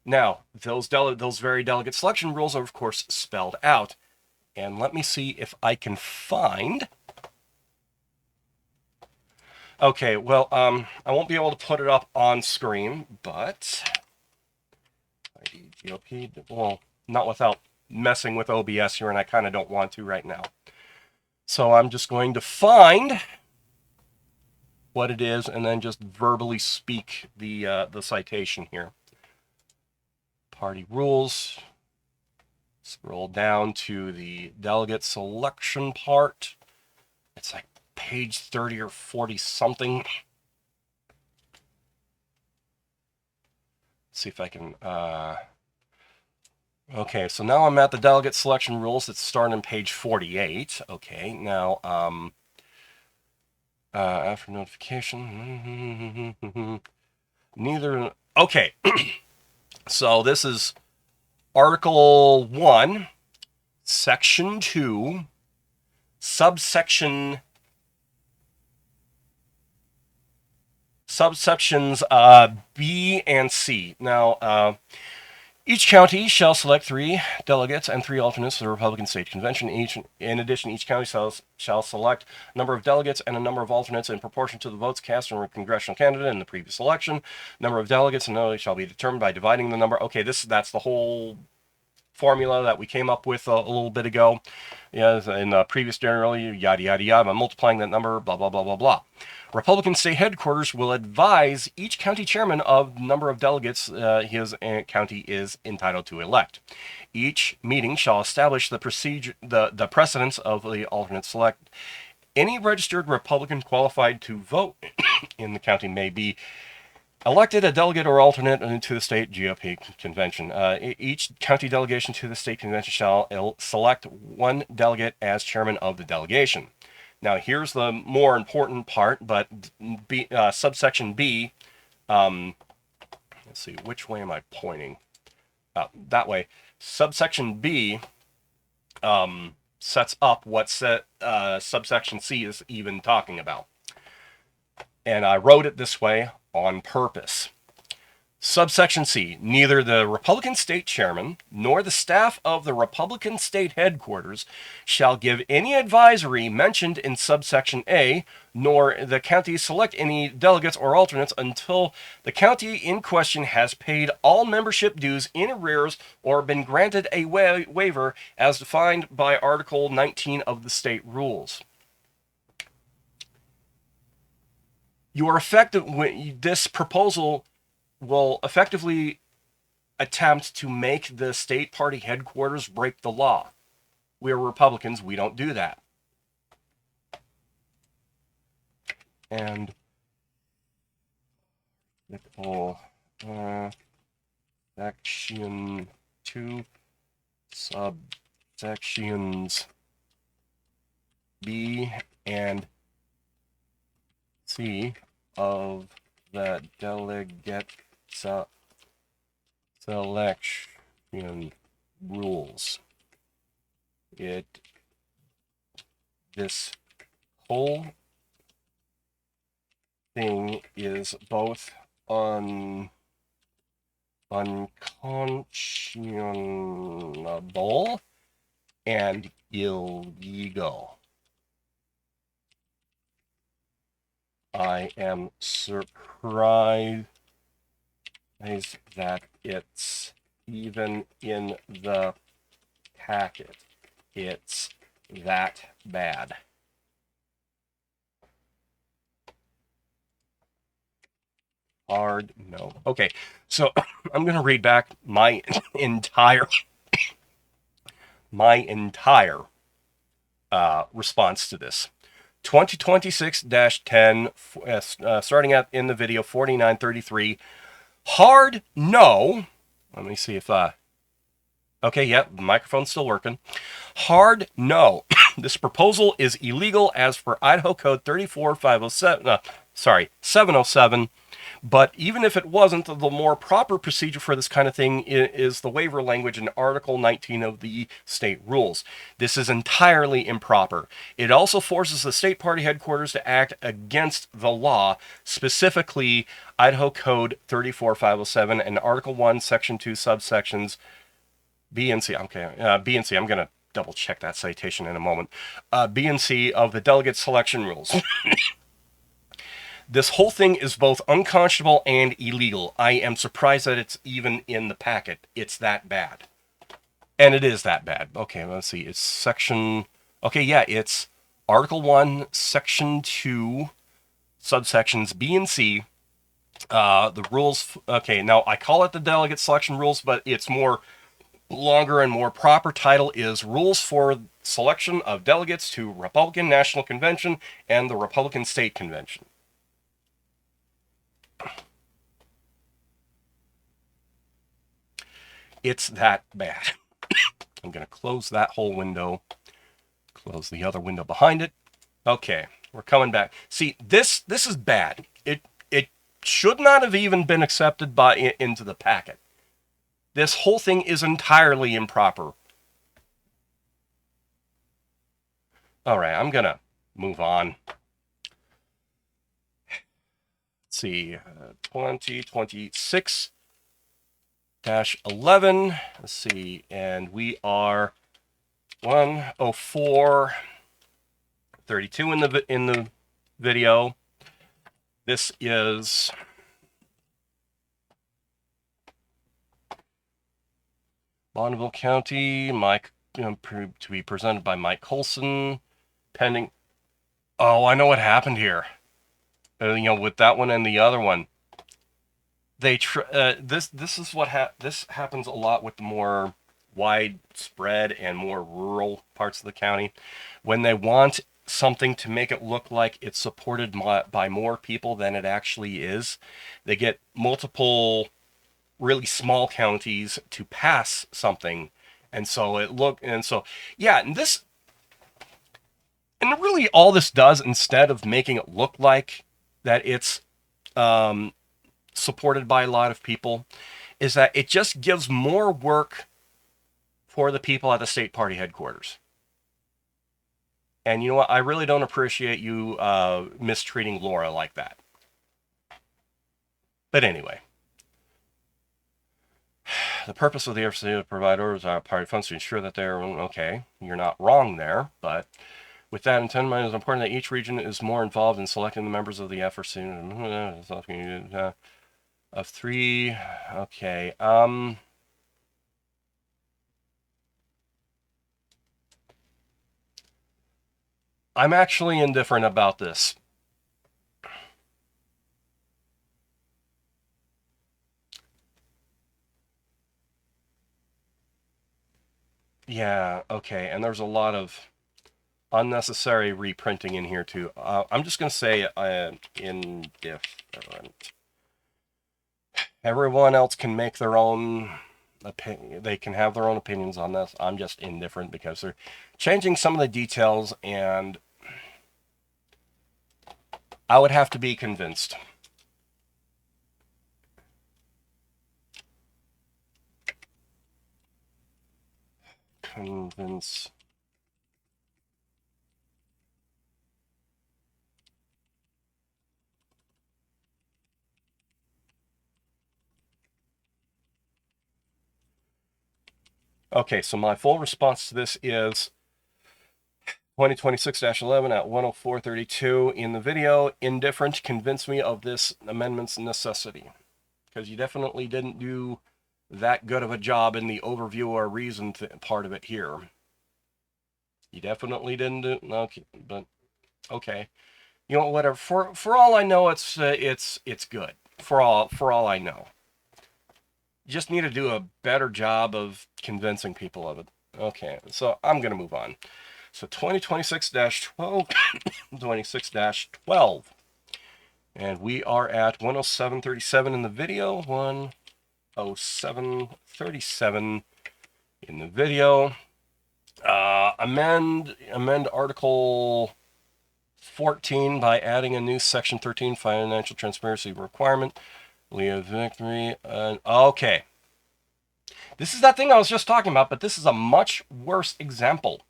Now, those very delegate selection rules are, of course, spelled out. And let me see if I can find... Okay, well, I won't be able to put it up on screen, but... IDGOP, well, not without messing with OBS here, and I kind of don't want to right now. So I'm just going to find what it is and then just verbally speak the citation here. Party rules. Scroll down to the delegate selection part. It's like page 30 or 40 something. Let's see if I can... Okay, so now I'm at the delegate selection rules. It's starting on page 48. Okay, now, after notification, neither, okay, so this is Article 1, Section 2, subsections B and C. Now, each county shall select 3 delegates and 3 alternates to the Republican State Convention. In addition, each county shall select a number of delegates and a number of alternates in proportion to the votes cast on a congressional candidate in the previous election. Number of delegates and delegates shall be determined by dividing the number. Okay, that's the whole formula that we came up with a little bit ago. Yeah, in the previous general, yada, yada, yada. I'm multiplying that number, blah, blah, blah, blah, blah. Republican state headquarters will advise each county chairman of the number of delegates his county is entitled to elect. Each meeting shall establish the procedure, the precedence of the alternate select. Any registered Republican qualified to vote in the county may be elected a delegate or alternate to the state GOP convention. Each county delegation to the state convention shall select one delegate as chairman of the delegation. Now, here's the more important part, but subsection B, let's see, which way am I pointing? That way. Subsection B sets up what subsection C is even talking about. And I wrote it this way on purpose. Subsection C, neither the Republican state chairman nor the staff of the Republican state headquarters shall give any advisory mentioned in subsection A, nor the county select any delegates or alternates until the county in question has paid all membership dues in arrears or been granted a waiver as defined by Article 19 of the state rules. This proposal will effectively attempt to make the state party headquarters break the law. We're Republicans, we don't do that. And section 2, subsections B and C of the delegate selection rules. This whole thing is both unconscionable and illegal. I am surprised that it's even in the packet. It's that bad. Hard no. Okay, so I'm going to read back my entire response to this. 2026-10, starting out in the video 4933. Hard no. Let me see if okay, yeah, the microphone's still working. Hard no. This proposal is illegal as per Idaho Code 707. But even if it wasn't, the more proper procedure for this kind of thing is the waiver language in Article 19 of the state rules. This is entirely improper. It also forces the state party headquarters to act against the law, specifically Idaho Code 34507 and Article 1, Section 2, subsections B and C. Okay, B and C. I'm going to double check that citation in a moment. B and C of the delegate selection rules. This whole thing is both unconscionable and illegal. I am surprised that it's even in the packet. It's that bad. And it is that bad. Okay, let's see. It's section... Okay, yeah, it's Article 1, Section 2, subsections B and C. The rules... Okay, now I call it the delegate selection rules, but it's more longer and more proper title is Rules for Selection of Delegates to Republican National Convention and the Republican State Convention. It's that bad. I'm going to close that whole window. Close the other window behind it. Okay, we're coming back. See, this is bad. It should not have even been accepted into the packet. This whole thing is entirely improper. All right, I'm going to move on. Let's see, 2026-11. Let's see, and we are 104:32 in the video. This is Bonneville County, Mike, to be presented by Mike Colson, pending. Oh, I know what happened here. With that one and the other one, this is this happens a lot with the more widespread and more rural parts of the county, when they want something to make it look like it's supported by more people than it actually is. They get multiple really small counties to pass something, and so yeah, and really all this does, instead of making it look like that it's um, supported by a lot of people, is that it just gives more work for the people at the state party headquarters. And you know what? I really don't appreciate you mistreating Laura like that. But anyway, the purpose of the FCC is to provide orders on party funds to ensure that they're okay. You're not wrong there, but with that intent in mind, it's important that each region is more involved in selecting the members of the FRC of 3. Okay. I'm actually indifferent about this. Yeah, okay. And there's a lot of unnecessary reprinting in here too. I'm just going to say indifferent. Everyone else can make their own opinion. They can have their own opinions on this. I'm just indifferent because they're changing some of the details, and I would have to be convinced. Convince. Okay, so my full response to this is 2026-11 at 104.32 in the video. Indifferent, convince me of this amendment's necessity. Because you definitely didn't do that good of a job in the overview or reason part of it here. You definitely didn't do. Okay, but okay. You know, whatever. For all I know, it's good. For all I know, you just need to do a better job of convincing people of it. Okay, so I'm gonna move on. So 2026-12, 26-12, and we are at 107.37 in the video. 107.37 in the video. Amend Article 14 by adding a new Section 13 financial transparency requirement. Leah Victory. Okay. This is that thing I was just talking about, but this is a much worse example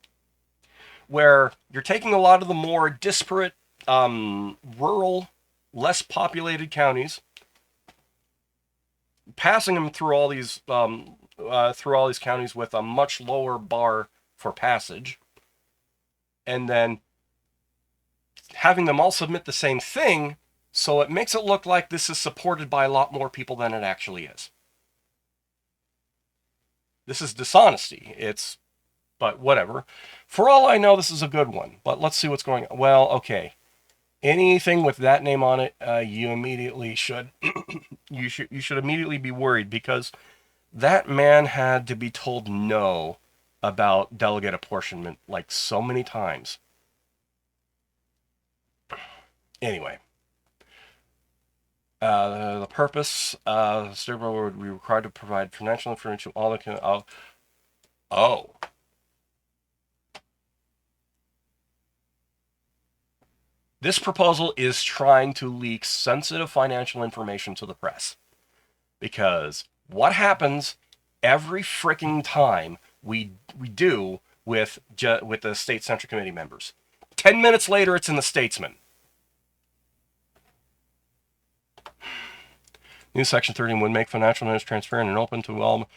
where you're taking a lot of the more disparate, rural, less populated counties, passing them through all these counties with a much lower bar for passage, and then having them all submit the same thing, so it makes it look like this is supported by a lot more people than it actually is. This is dishonesty. But whatever. For all I know, this is a good one. But let's see what's going on. Well, okay. Anything with that name on it, you immediately should you should immediately be worried, because that man had to be told no about delegate apportionment like so many times. Anyway, the purpose, the state board would be required to provide financial information to all the oh. This proposal is trying to leak sensitive financial information to the press. Because what happens every freaking time we do with the state central committee members? 10 minutes later, it's in the Statesman. New Section 13 would make financial news transparent and open to all.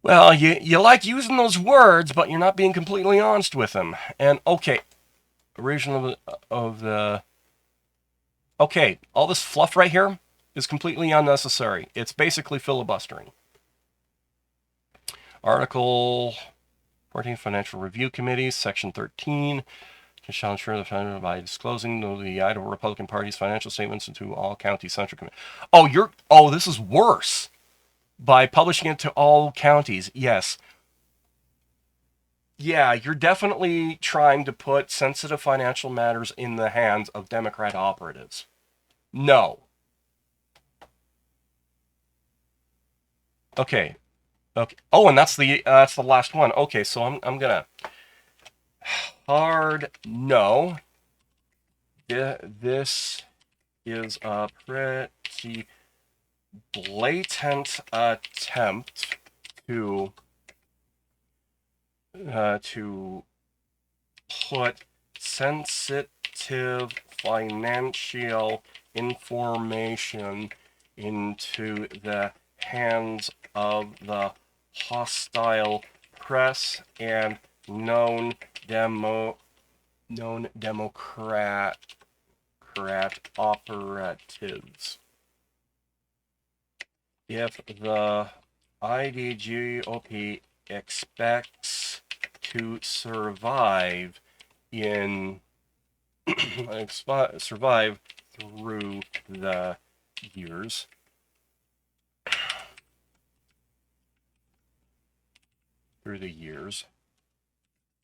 Well, you like using those words, but you're not being completely honest with them. And okay, original of the. Okay, all this fluff right here is completely unnecessary. It's basically filibustering. Article 14, Financial Review Committees, Section 13. Shall ensure the federal by disclosing the Idaho Republican Party's financial statements to all county central committee. Oh, this is worse. By publishing it to all counties, yes. Yeah, you're definitely trying to put sensitive financial matters in the hands of Democrat operatives. No. Okay. Okay. Oh, and that's the last one. Okay, so I'm gonna hard no. This is a pretty blatant attempt to put sensitive financial information into the hands of the hostile press and known Democrat operatives. If the IDGOP expects to survive survive through the years,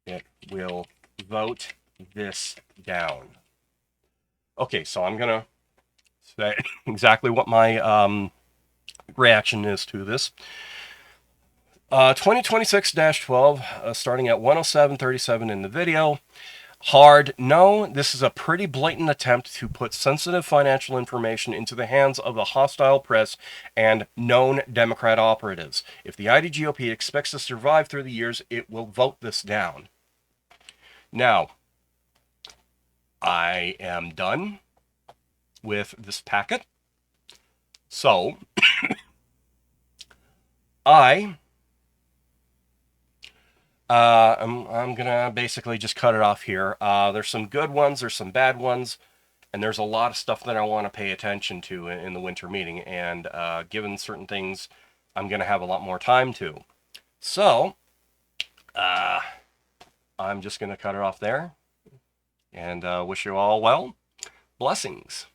it will vote this down. Okay, so I'm gonna say exactly what my reaction is to this. 2026-12, starting at 107:37 in the video. Hard no. This is a pretty blatant attempt to put sensitive financial information into the hands of the hostile press and known Democrat operatives. If the IDGOP expects to survive through the years, it will vote this down. Now, I am done with this packet. So, I'm gonna basically just cut it off here. There's some good ones, there's some bad ones, and there's a lot of stuff that I want to pay attention to in the winter meeting. And given certain things, I'm gonna have a lot more time to. So, I'm just gonna cut it off there, and wish you all well. Blessings.